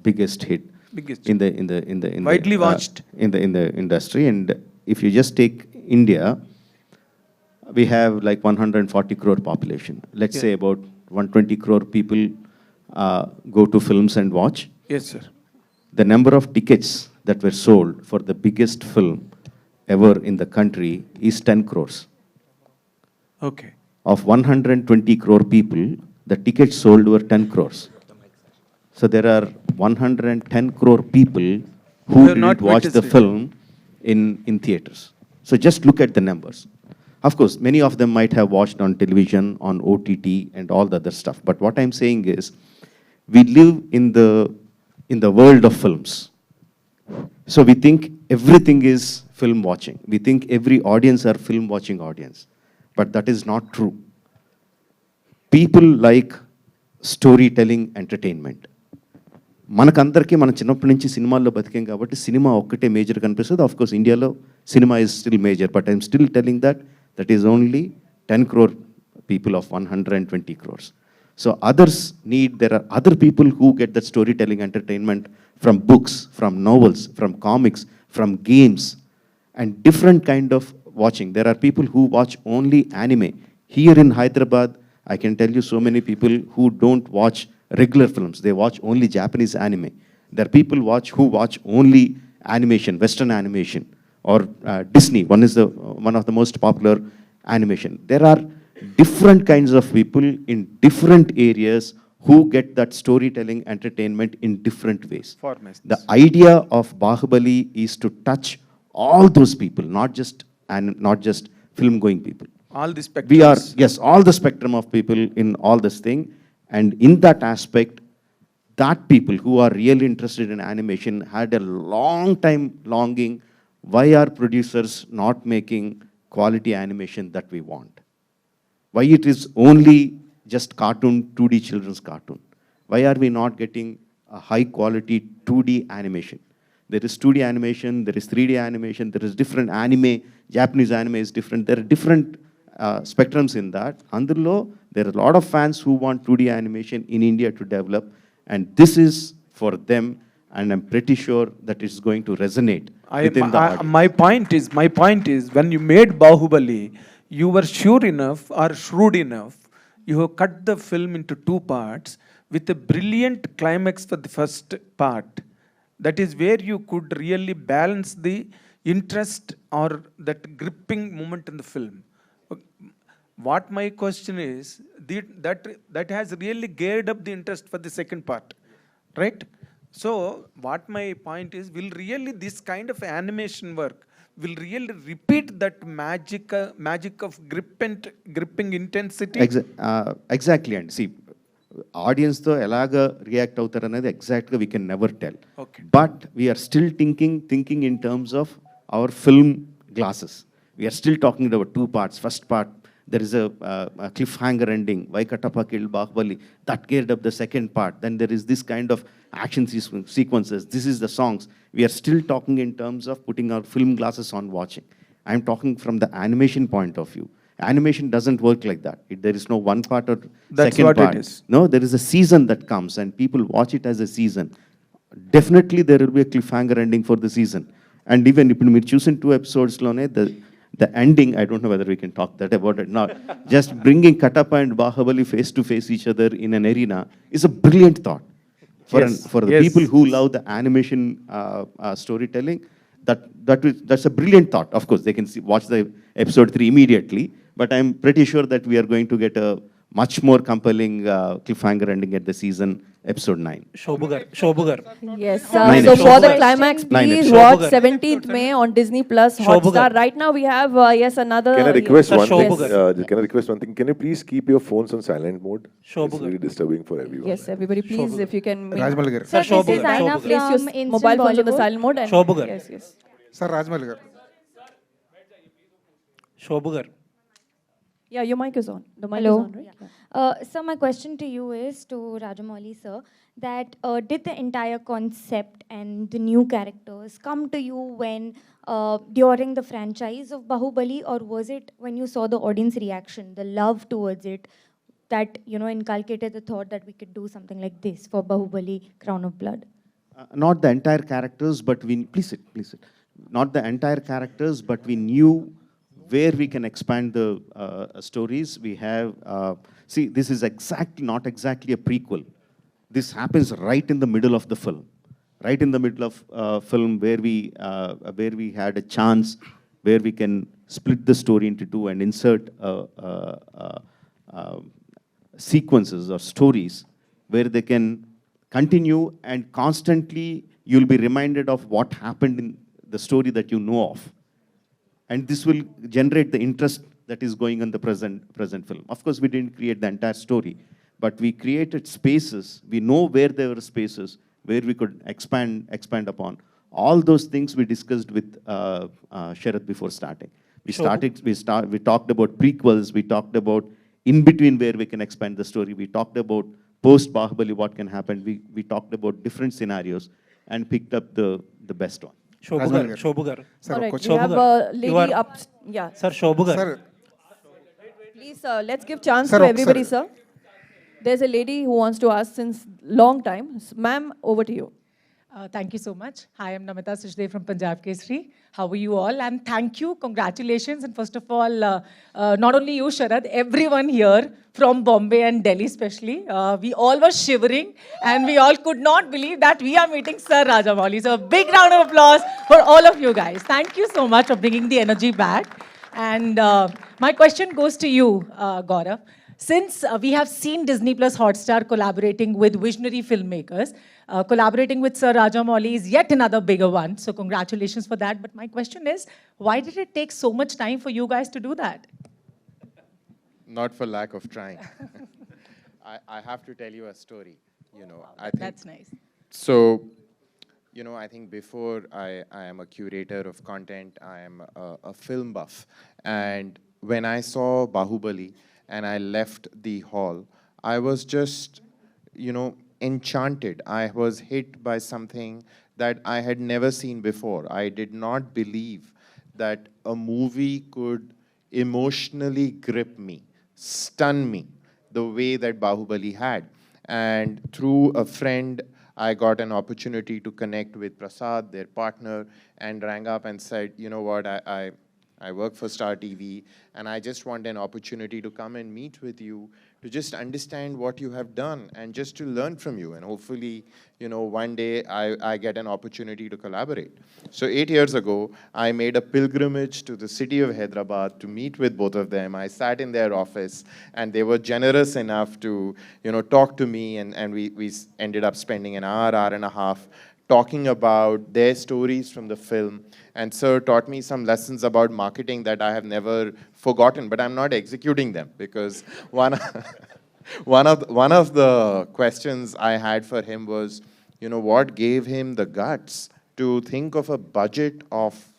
biggest hit Biggest. in the Widely watched. in the industry. And if you just take India, we have like 140 crore population. Let's say about 120 crore people go to films and watch. Yes, sir. The number of tickets that were sold for the biggest film ever in the country is 10 crores. Okay. Of 120 crore people, the tickets sold were 10 crores. So there are 110 crore people who have not didn't watch the witnessed it. film in theaters. So just look at the numbers. Of course, many of them might have watched on television, on OTT, and all the other stuff. But what I'm saying is, we live in the world of films. So we think everything is film watching. We think every audience are film watching audience. But that is not true. People like storytelling entertainment. మనకందరికీ మన చిన్నప్పటి నుంచి సినిమాల్లో బతికాం కాబట్టి cinema ఒక్కటే major కనిపిస్తుంది. Of course ఇండియాలో cinema is still major, but I'm still telling that is only 10 crore people of 120 crores. So others need, there are other people who get that storytelling entertainment from books, from novels, from comics, from games, and different kind of watching. There are people who watch only anime. Here in Hyderabad, I can tell you so many people who don't watch regular films. They watch only Japanese anime. There are people who watch only animation, Western animation, or Disney. One of the most popular animation. There are different kinds of people in different areas who get that storytelling entertainment in different ways. Formats. The idea of Bahubali is to touch all those people, not just film-going people. All the We are, spectrums. yes, all the spectrum of people in all this thing. And in that aspect, that people who are really interested in animation had a long time longing, why are producers not making quality animation that we want? Why it is only just cartoon, 2D children's cartoon? Why are we not getting a high quality 2D animation? There is 2D animation, there is 3D animation, there is different anime. Japanese anime is different. There are different spectrums in that. Andurlo, there are a lot of fans who want 2D animation in India to develop, and this is for them, and I'm pretty sure that it's going to resonate within the audience. My point is, when you made Bahubali, you were sure enough or shrewd enough, you have cut the film into two parts with a brilliant climax for the first part. That is where you could really balance the interest or that gripping moment in the film. What my question is, that has really geared up the interest for the second part, right? So what my point is, will really this kind of animation work will really repeat that magic of gripping intensity? Exactly, and see, audience తో ఎలాగ react అవుతారు అనేది ఎగ్జాక్ట్గా we can never tell. Okay. But we're still thinking in terms of our film glasses. We're still talking about two parts. First part, there is a cliffhanger ending. Why Katappa killed Bahubali? That geared up the second part. Then there is this kind of action sequences. This is the songs. We are still talking in terms of putting our film glasses on watching. I'm talking from the animation point of view. Animation doesn't work like that. There is no one part or That's second what it part. is. No, there is a season that comes and people watch it as a season. Definitely there will be a cliffhanger ending for the season. And even if you choose in 2 episodes, the ending, I don't know whether we can talk that about it now, just bringing Katappa and Bahubali face to face each other in an arena is a brilliant thought. For the people who love the animation storytelling, that's a brilliant thought. Of course, they can watch the episode 3 immediately, but I'm pretty sure that we are going to get a much more compelling cliffhanger ending at the season, episode 9. Shobhugar. Yes. Nine So episodes. for the climax, Nine please episodes. watch Shobhugar. 17th May on Disney+Hotstar. Right now we have yes another. Can I request Sir, one thing? Shobhugar. Can I request one thing? Can you please keep your phones on silent mode? It's Shobhugar. really disturbing for everyone. Yes, everybody, please, if you can. Rajmali garu. Sir, Sir, this is Shobhugar. Aina Shobhugar. Place your from Instant mobile phones on the Bollywood. silent mode. And Shobhugar. Yes, yes. Sir, Rajmali garu. Shobhugar. Yeah, your mic is on. The mic Hello. is on, right? Yeah. So my question to you is, to Rajamouli sir, that did the entire concept and the new characters come to you when during the franchise of Bahubali, or was it when you saw the audience reaction, the love towards it, that inculcated the thought that we could do something like this for Bahubali, Crown of Blood? Not the entire characters, but we, please sit. Not the entire characters, but we knew where we can expand the stories. We have, see, this is not exactly a prequel. This happens right in the middle of the film. Right in the middle of film where we had a chance where we can split the story into two and insert sequences or stories where they can continue, and constantly you'll be reminded of what happened in the story that you know of. And this will generate the interest that is going on the present film. Of course, we didn't create the entire story, but we created spaces. We know where there were spaces where we could expand upon. All those things we discussed with Sharath before starting. We talked about prequels. We talked about in between where we can expand the story. We talked about post Bahubali, what can happen. We talked about different scenarios and picked up the best one. Shobhugar. Sir, All right, question. we have a lady up. Yeah. Sir, Shobhugar. Sir, Please, let's give chance Sir, to everybody, sir. sir. There's a lady who wants to ask since long time. Ma'am, over to you. Thank you so much. Hi, I'm Namita Suchdev from Punjab Kesari. How are you all? And thank you, congratulations. And first of all, not only you, Sharad, everyone here from Bombay and Delhi especially. We all were shivering and we all could not believe that we are meeting Sir Rajamouli. So a big round of applause for all of you guys. Thank you so much for bringing the energy back. And my question goes to you, Gaurav. Since we have seen Disney+Hotstar collaborating with visionary filmmakers, collaborating with Sir Rajamouli is yet another bigger one. So congratulations for that. But my question is, why did it take so much time for you guys to do that? Not for lack of trying. I have to tell you a story. I think That's nice. so. I think before I am a curator of content, I am a film buff. And when I saw Bahubali and I left the hall, I was just, enchanted. I was hit by something that I had never seen before. I did not believe that a movie could emotionally grip me, stun me, the way that Bahubali had. And through a friend, I got an opportunity to connect with Prasad, their partner, and rang up and said, you know what, I work for Star TV, and I just want an opportunity to come and meet with you, to just understand what you have done, and just to learn from you. And hopefully, one day I get an opportunity to collaborate. So 8 years ago, I made a pilgrimage to the city of Hyderabad to meet with both of them. I sat in their office, and they were generous enough to, talk to me, and we ended up spending an hour and a half talking about their stories from the film. And Sir taught me some lessons about marketing that I have never forgotten, but I'm not executing them, because one of the questions I had for him was, what gave him the guts to think of a budget of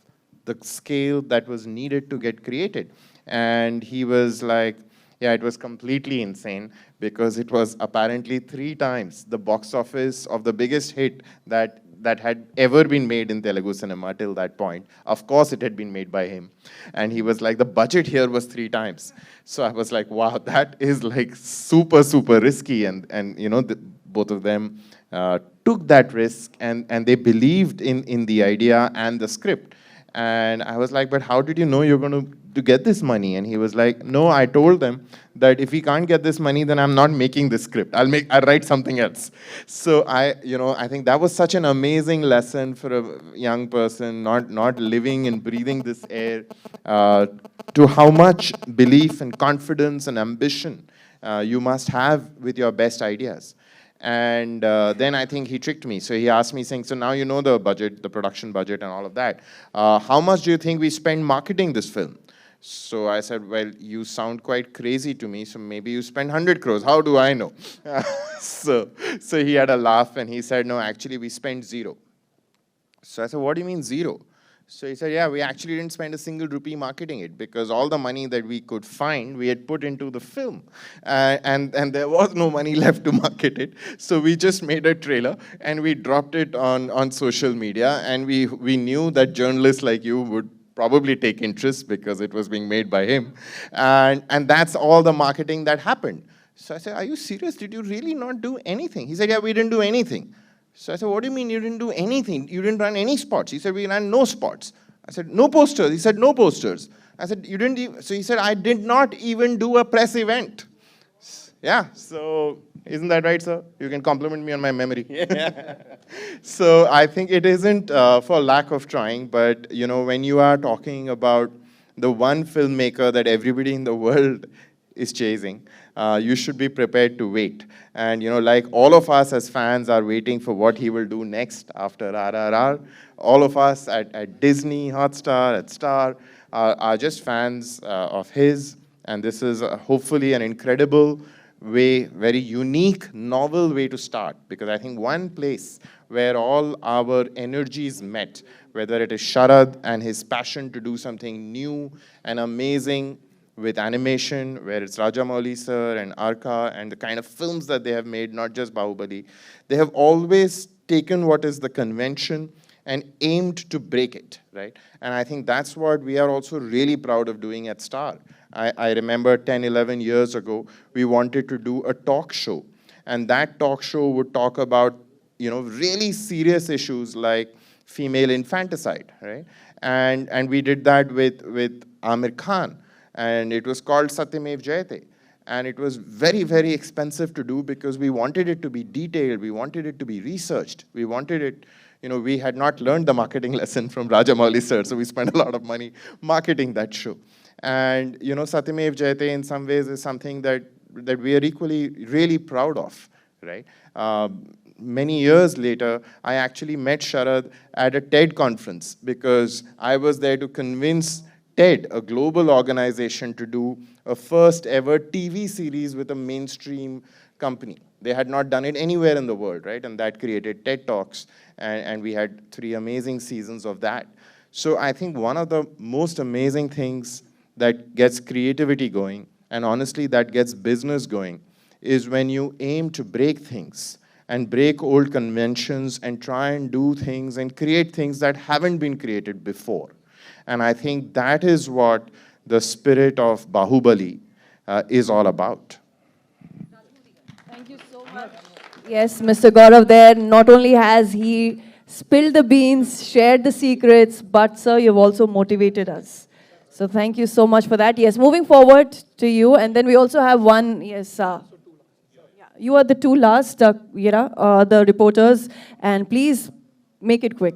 the scale that was needed to get created? And he was like, yeah, it was completely insane, because it was apparently 3 times the box office of the biggest hit that had ever been made in Telugu cinema till that point. Of course, it had been made by him. And he was like, the budget here was 3 times. So I was like, wow, that is like super, super risky. And both of them took that risk, and they believed in the idea and the script. And I was like, but how did you know you're going to get this money? And he was like, no, I told them that if we can't get this money, then I'm not making this script. I'll write something else. So I think that was such an amazing lesson for a young person, not living and breathing this air, to how much belief and confidence and ambition you must have with your best ideas. And then I think he tricked me. So he asked me, saying, so now you know the budget, the production budget and all of that. How much do you think we spend marketing this film? So I said, well, you sound quite crazy to me, so maybe you spend 100 crores. How do I know? so he had a laugh and he said, no, actually we spent zero. So I said, what do you mean zero? So he said, yeah, we actually didn't spend a single rupee marketing it because all the money that we could find, we had put into the film. And there was no money left to market it. So we just made a trailer and we dropped it on social media. And we knew that journalists like you would probably take interest because it was being made by him. And that's all the marketing that happened. So I said, are you serious? Did you really not do anything? He said, yeah, we didn't do anything. So I said, what do you mean you didn't do anything? You didn't run any spots. He said, we ran no spots. I said, no posters. He said, no posters. I said, you didn't even, so he said, I did not even do a press event. Yeah, so isn't that right, sir? You can compliment me on my memory. So I think it isn't for lack of trying, but you know, when you are talking about the one filmmaker that everybody in the world is chasing, you should be prepared to wait. And you know, like all of us as fans are waiting for what he will do next after RRR. All of us at Disney, Hotstar, at Star are just fans of his. And this is hopefully an incredible way, very unique, novel way to start. Because I think one place where all our energies met, whether it is Sharad and his passion to do something new and amazing with animation, where it's Rajamouli sir and Arka and the kind of films that they have made, not just Bahubali, they have always taken what is the convention and aimed to break it, right? And I think that's what we are also really proud of doing at Star. I remember 10, 11 years ago, we wanted to do a talk show. And that talk show would talk about, you know, really serious issues like female infanticide, right? And we did that with Amir Khan. And it was called Satyamev Jayate. And it was very, very expensive to do because we wanted it to be detailed, we wanted it to be researched, we wanted it, you know, we had not learned the marketing lesson from Rajamouli sir, so we spent a lot of money marketing that show. And, you know, Satyamev Jayate in some ways is something that we are equally really proud of, right? Many years later, I actually met Sharad at a TED conference because I was there to convince TED, a global organization, to do a first ever TV series with a mainstream company. They had not done it anywhere in the world, right? And that created TED Talks, and we had 3 amazing seasons of that. So I think one of the most amazing things that gets creativity going, and honestly that gets business going, is when you aim to break things and break old conventions and try and do things and create things that haven't been created before. And I think that is what the spirit of Bahubali is all about. Thank you so much. Yes, Mr. Gaurav there, not only has he spilled the beans, shared the secrets, but sir, you've also motivated us. So thank you so much for that. Yes, moving forward to you, and then we also have one, yes, you are the 2 last, the reporters, and please make it quick.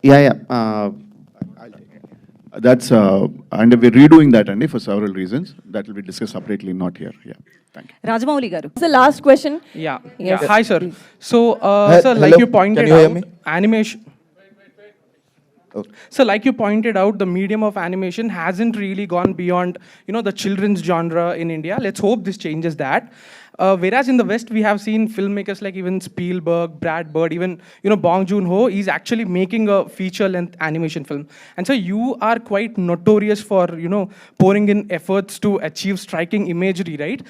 Yeah. That's, and we're redoing that, Andy, for several reasons. That will be discussed separately, not here. Yeah, thank you. Rajamouli garu. It's the last question. Yeah. Yes. Yeah. Hi, sir. Please. So, sir, Hello? like you pointed Can you hear out, me? animation. Okay. So, like you pointed out, the medium of animation hasn't really gone beyond, you know, the children's genre in India. Let's hope this changes that. Whereas in the West, we have seen filmmakers like even Spielberg, Brad Bird, even, you know, Bong Joon-ho is actually making a feature-length animation film. And so you are quite notorious for, you know, pouring in efforts to achieve striking imagery, right?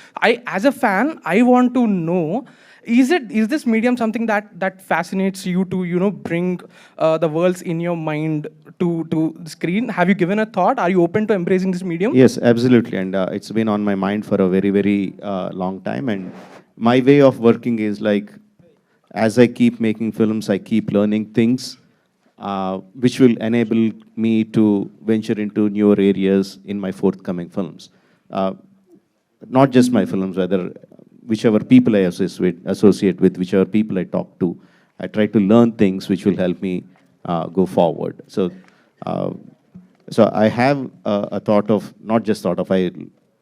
As a fan, I want to know, is this medium something that fascinates you to, you know, bring the worlds in your mind to the screen? Have you given a thought? Are you open to embracing this medium? Yes, absolutely. And it's been on my mind for a very, very long time. And my way of working is like, as I keep making films, I keep learning things which will enable me to venture into newer areas in my forthcoming films. Not just my films, whether whichever people I associate with, whichever people I talk to, I try to learn things which will help me go forward. So I have a thought of, not just thought of,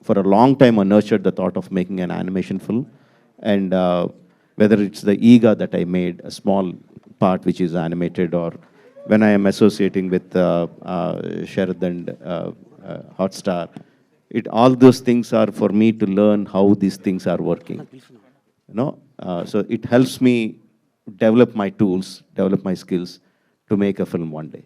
for a long time I nurtured the thought of making an animation film. And whether it's the Ega that I made, a small part which is animated, or when I am associating with Sharad and Hotstar, all those things are for me to learn how these things are working. So it helps me develop my tools, develop my skills to make a film one day.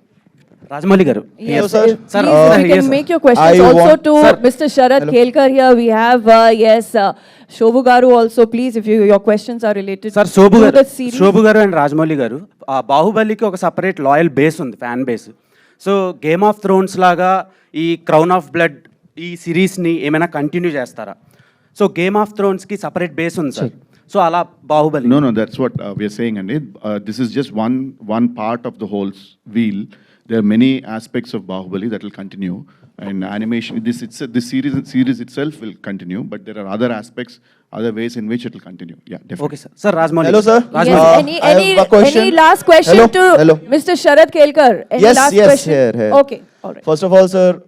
Rajamouli garu. Yes, Sir. Sir, please, you can make your questions also to Mr. Sharad Kelkar here. We have, Shobhu Garu also, please, if your questions are related Sir, to the series. Shobhu garu and Rajamouli garu. Bahubali ki oka separate loyal base undi, fan base. So Game of Thrones laga, ee Crown of Blood, ee series ni emana continue chestara. So Game of Thrones ki separate base undi, sir. So ala Bahubali. No, that's what we are saying, and this is just one part of the whole wheel. There are many aspects of Bahubali that will continue, and animation. This series itself will continue, but there are other aspects, other ways in which it will continue. Yeah, definitely. Okay, sir. Sir, Rajamouli. Hello, sir. Yes, any last question to Mr. Sharad Kelkar? Any last question? Here. Okay, all right. First of all, sir,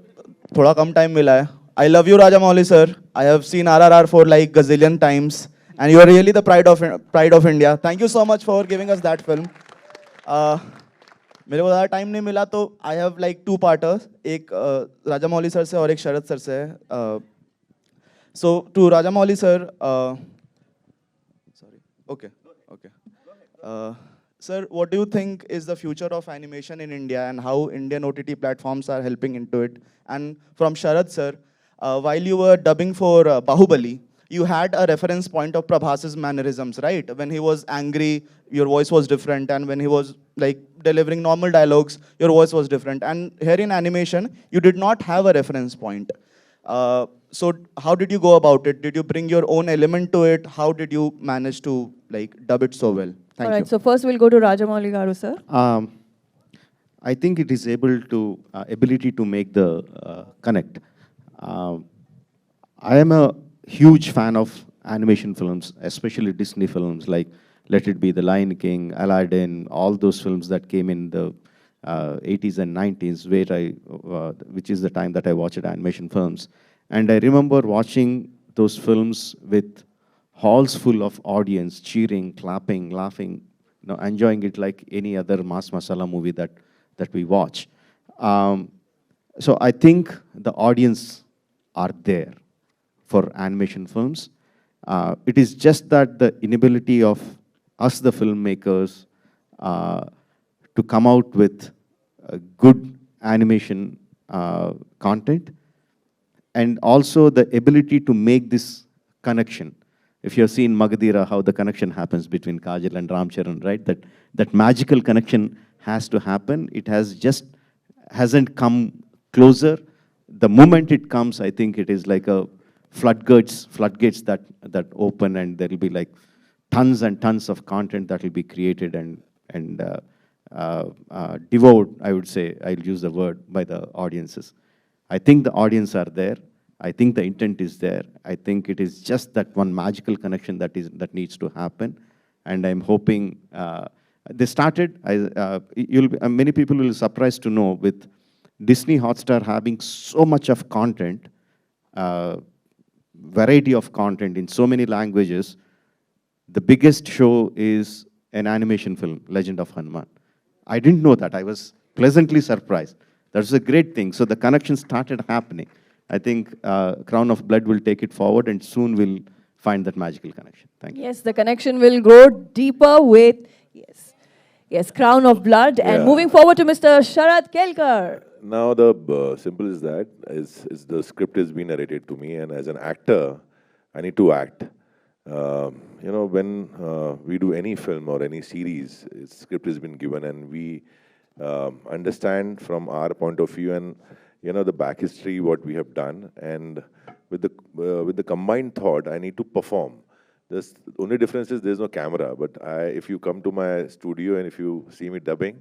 thoda kam time mila hai. I love you, Rajamouli, sir. I have seen RRR for like gazillion times, and you are really the pride of India. Thank you so much for giving us that film. मेरे को ज़्यादा time नहीं मिला, तो I have like 2 पार्टर्स, एक Rajamouli sir से और एक शरद सर से है. So to Rajamouli sir, sorry, okay, sir, what do you think is the future of animation in India and how Indian OTT platforms are helping into it? And from Sharad sir, while you were dubbing for Bahubali, you had a reference point of Prabhas's mannerisms, right? When he was angry, your voice was different, and when he was like delivering normal dialogues, your voice was different. And here in animation, you did not have a reference point. So how did you go about it? Did you bring your own element to it? How did you manage to like dub it so well? Thank All right, you. so first we'll go to Rajamouli Garu, sir. I think it is ability to make the connect. I am a huge fan of animation films, especially Disney films like Let It Be, The Lion King, Aladdin, all those films that came in the 80s and 90s, which is the time that I watched animation films. And I remember watching those films with halls full of audience, cheering, clapping, laughing, enjoying it like any other mass masala movie that we watch. So I think the audience are there for animation films. It is just that the inability of us, the filmmakers, to come out with good animation content, and also the ability to make this connection. If you have seen Magadira, how the connection happens between Kajal and Ram Charan, right? That magical connection has to happen. It hasn't come closer. The moment it comes, I think it is like a floodgates that open, and there will be like tons and tons of content that will be created and devoured, I would say, I'll use the word, by the audiences. I think the audience are there. I think the intent is there. I think it is just that one magical connection that needs to happen. And I'm hoping they started. Many people will be surprised to know, with Disney+Hotstar having so much of content, variety of content in so many languages, the biggest show is an animation film, Legend of Hanuman. I didn't know that. I was pleasantly surprised. That's a great thing. So the connection started happening. I think Crown of Blood will take it forward, and soon we'll find that magical connection. Thank you. Yes, the connection will grow deeper with, yes, Crown of Blood. And moving forward to Mr. Sharad Kelkar. Now the simple is that is the script has been narrated to me, and as an actor, I need to act. When we do any film or any series, script has been given, and we understand from our point of view and the back history what we have done, and with the combined thought, I need to perform. The only difference is there's no camera, but if you come to my studio and if you see me dubbing,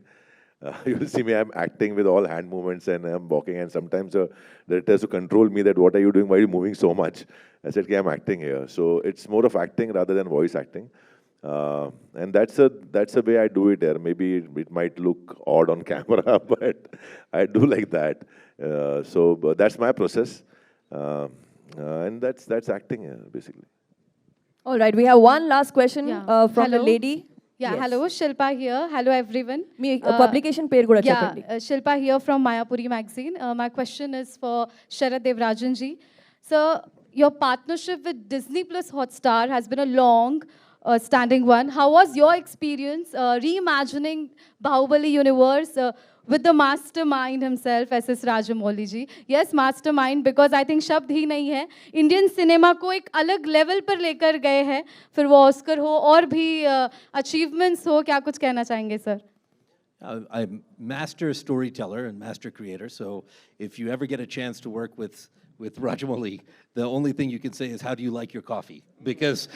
You'll see me, I'm acting with all hand movements and I'm walking, and sometimes the director has to control me that, what are you doing? Why are you moving so much? I said, okay, I'm acting here. So it's more of acting rather than voice acting. And that's a way I do it there. Maybe it might look odd on camera, but I do like that. But that's my process. And that's acting, basically. All right, we have one last question from the Hello. lady. Yeah, Yes. hello, Shilpa here. Hello, everyone. Publication pair kuda Yeah, cheppandi. Shilpa here from Mayapuri magazine. My question is for Sharad Devarajan ji. So, your partnership with Disney+Hotstar has been a long standing one. How was your experience reimagining Bahubali universe with the mastermind himself, S.S. Rajamouli ji? Yes, mastermind, because I think शब्द ही नहीं है. Indian cinema को एक अलग level पर लेकर गए हैं. फिर वो Oscar हो और भी achievements हो, क्या कुछ कहना चाहेंगे sir? I'm master storyteller and master creator, so if you ever get a chance to work with Rajamouli, the only thing you can say is, how do you like your coffee? Because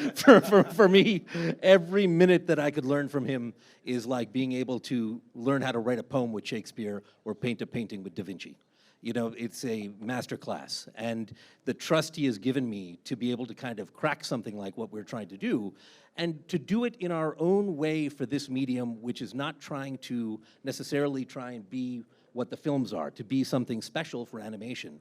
for me, every minute that I could learn from him is like being able to learn how to write a poem with Shakespeare or paint a painting with Da Vinci. You know, it's a master class. And the trust he has given me to be able to kind of crack something like what we're trying to do, and to do it in our own way for this medium, which is not trying to necessarily try and be what the films are, to be something special for animation,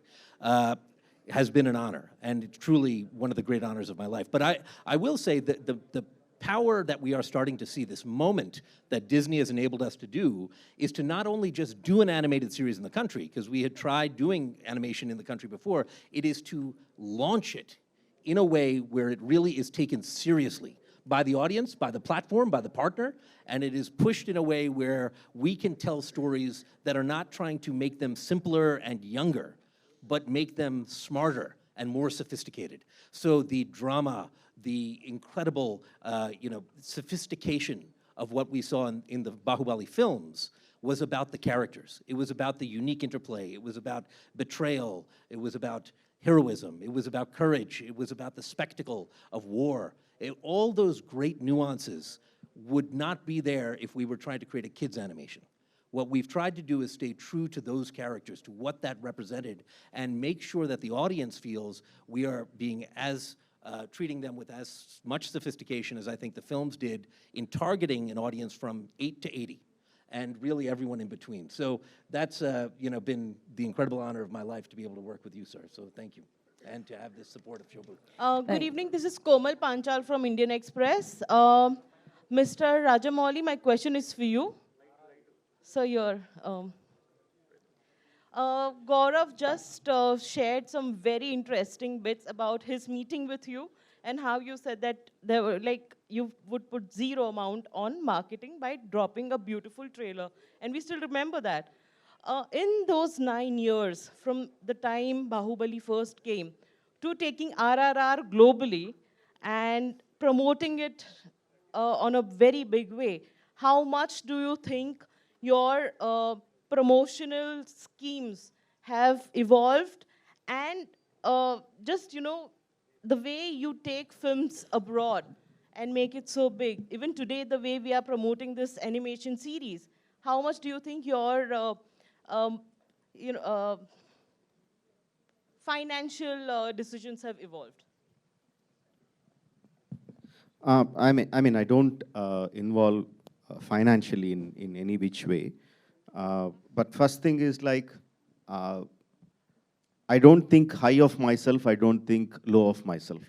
has been an honor, and it's truly one of the great honors of my life. But I will say that the power that we are starting to see, this moment that Disney has enabled us to do, is to not only just do an animated series in the country, because we had tried doing animation in the country before, it is to launch it in a way where it really is taken seriously by the audience, by the platform, by the partner, and it is pushed in a way where we can tell stories that are not trying to make them simpler and younger, but make them smarter and more sophisticated. So the drama, the incredible sophistication of what we saw in the Bahubali films was about the characters. It was about the unique interplay. It was about betrayal. It was about heroism. It was about courage. It was about the spectacle of war. All those great nuances would not be there if we were trying to create a kids' animation. What we've tried to do is stay true to those characters, to what that represented, and make sure that the audience feels we are being as treating them with as much sophistication as I think the films did in targeting an audience from 8 to 80, and really everyone in between. So that's been the incredible honor of my life to be able to work with you, sir. So thank you, and to have this support of Shobhu. Good evening. This is Komal Panchal from Indian Express. Mr. Rajamouli, my question is for you. So Gaurav just shared some very interesting bits about his meeting with you, and how you said that there were you would put zero amount on marketing by dropping a beautiful trailer, and we still remember that. In those 9 years, from the time Bahubali first came to taking RRR globally and promoting it on a very big way, how much do you think your promotional schemes have evolved, and just the way you take films abroad and make it so big? Even today, the way we are promoting this animation series, how much do you think your financial decisions have evolved? I mean, I don't involve financially in any which way. But first thing is I don't think high of myself, I don't think low of myself.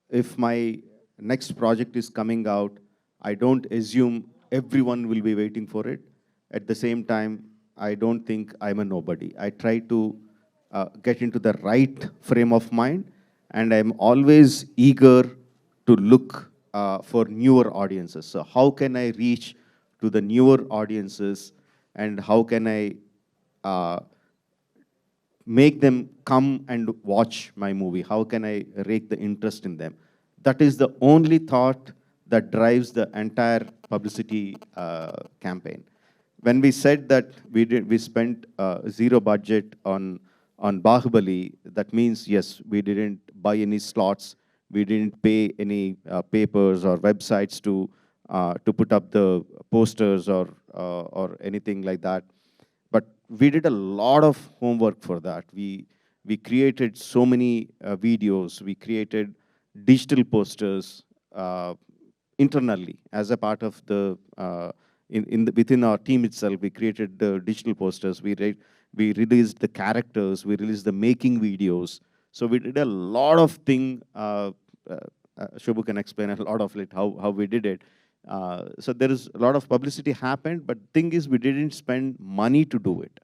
If my next project is coming out, I don't assume everyone will be waiting for it. At the same time, I don't think I'm a nobody. I try to get into the right frame of mind, and I'm always eager to look for newer audiences. So how can I reach to the newer audiences, and how can I make them come and watch my movie? How can I rake the interest in them? That is the only thought that drives the entire publicity campaign. When we said that we spent zero budget on Bahubali, that means, yes, we didn't buy any slots, we didn't pay any papers or websites to to put up the posters or anything like that. But we did a lot of homework for that. We created so many videos. We created digital posters internally as a part of the within our team itself. We created the digital posters. We released the characters. We released the making videos. So we did a lot of thing. Shobhu can explain a lot of it, how we did it. So there is a lot of publicity happened, but thing is we didn't spend money to do it.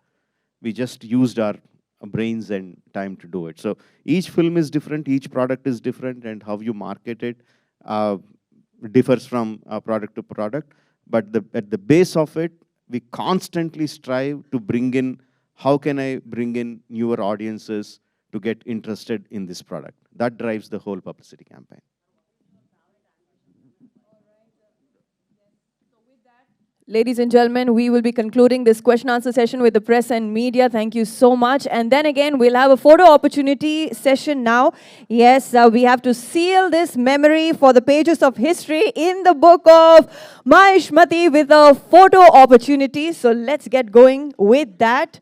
We just used our brains and time to do it. So each film is different, each product is different, and how you market it differs from product to product. But at the base of it, we constantly strive to bring in, how can I bring in newer audiences to get interested in this product? That drives the whole publicity campaign. Ladies and gentlemen, we will be concluding this question answer session with the press and media. Thank you so much. And then again, we'll have a photo opportunity session now. Yes, we have to seal this memory for the pages of history in the book of Mahishmati with a photo opportunity. So let's get going with that.